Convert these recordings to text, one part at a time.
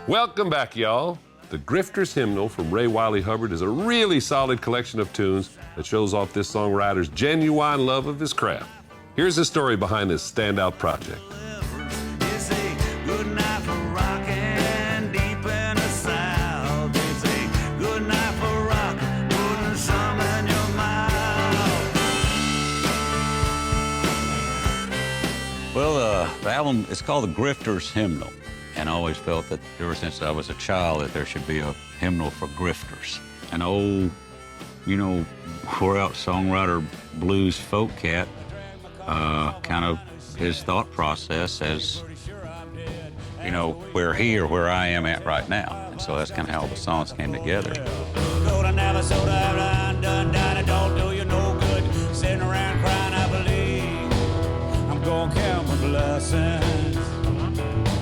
Welcome back, y'all. The Grifters Hymnal from Ray Wylie Hubbard is a really solid collection of tunes that shows off this songwriter's genuine love of his craft. Here's the story behind this standout project. Well, the album is called the Grifters Hymnal, and I always felt that ever since I was a child that there should be a hymnal for grifters. An old, wore-out songwriter, blues folk cat, kind of his thought process as, where he or where I am at right now. And so that's kind of how all the songs came together. Don't do you no good, sitting around crying, I believe I'm gonna count my blessings.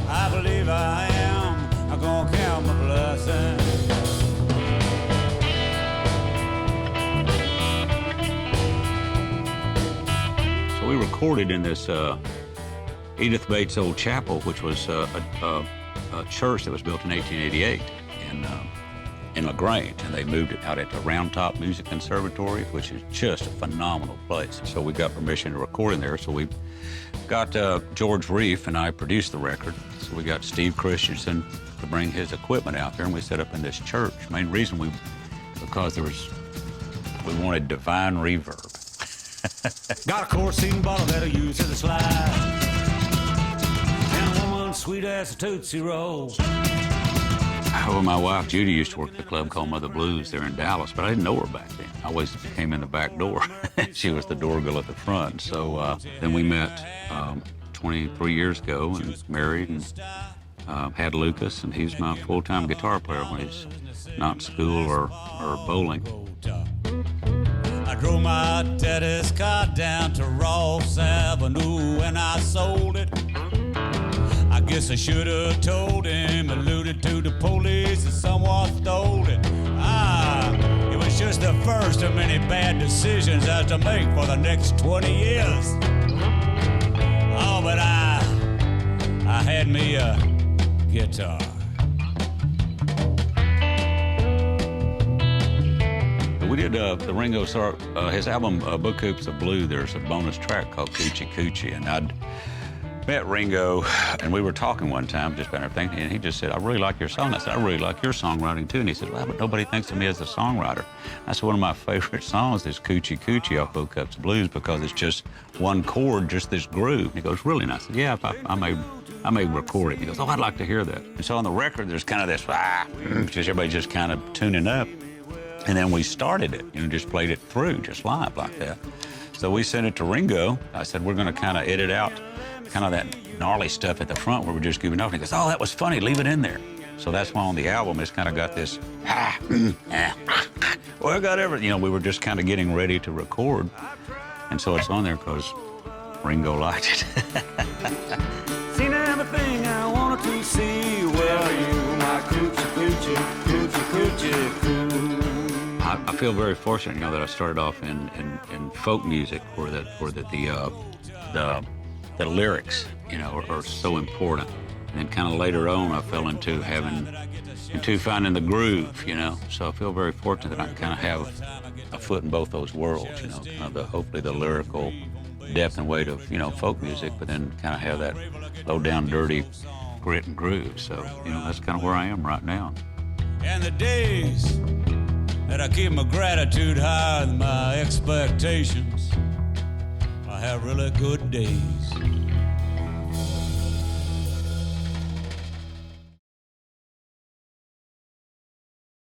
I believe I am. I'm gonna count my blessings. So we recorded in this Edith Bates Old Chapel, which was a church that was built in 1888 in LaGrange, and they moved it out at the Round Top Music Conservatory, which is just a phenomenal place. So we got permission to record in there. So we got George Reef and I produced the record. So we got Steve Christensen to bring his equipment out there, and we set up in this church. Main reason because we wanted divine reverb. Got a kerosene bottle that I use as a slide, and a woman sweet as a Tootsie Roll. Well, my wife Judy used to work at the club called Mother Blues there in Dallas, but I didn't know her back then. I always came in the back door. She was the door girl at the front. So then we met 23 years ago and married, and had Lucas, and he's my full-time guitar player when he's not in school or bowling. I drove my daddy's car down to Ross Avenue and I sold it. I guess I should have told him, alluded to the police, that someone stole it. It was just the first of many bad decisions I had to make for the next 20 years. Oh, but I had me a guitar. We did the Ringo Starr, his album Book Hoops of Blue. There's a bonus track called Coochie Coochie, and I'd met Ringo, and we were talking one time just about everything, and he just said, I really like your song. I said, I really like your songwriting too. And he said, well, but nobody thinks of me as a songwriter. That's one of my favorite songs is Coochie Coochie off Book Hoops of Blues, because it's just one chord, just this groove. And he goes, really? And I said, yeah, I may record it. And he goes, oh, I'd like to hear that. And so on the record, there's kind of this, just everybody just kind of tuning up. And then we started it, just played it through, just live like that. So we sent it to Ringo. I said, we're gonna kind of edit out kind of that gnarly stuff at the front where we're just goofing off. And he goes, oh, that was funny, leave it in there. So that's why on the album it's kind of got this, well, I got everything. We were just kind of getting ready to record. And so it's on there because Ringo liked it. Seen everything I wanted to see. Where are you, my coochie coochie, coochie coochie coo? I feel very fortunate, that I started off in folk music, where the lyrics, are so important. And then kind of later on, I fell into finding the groove, So I feel very fortunate that I can kind of have a foot in both those worlds, kind of hopefully the lyrical depth and weight of, folk music, but then kind of have that low down, dirty grit and groove. So, that's kind of where I am right now. And the days that I keep my gratitude higher than my expectations, I have really good days.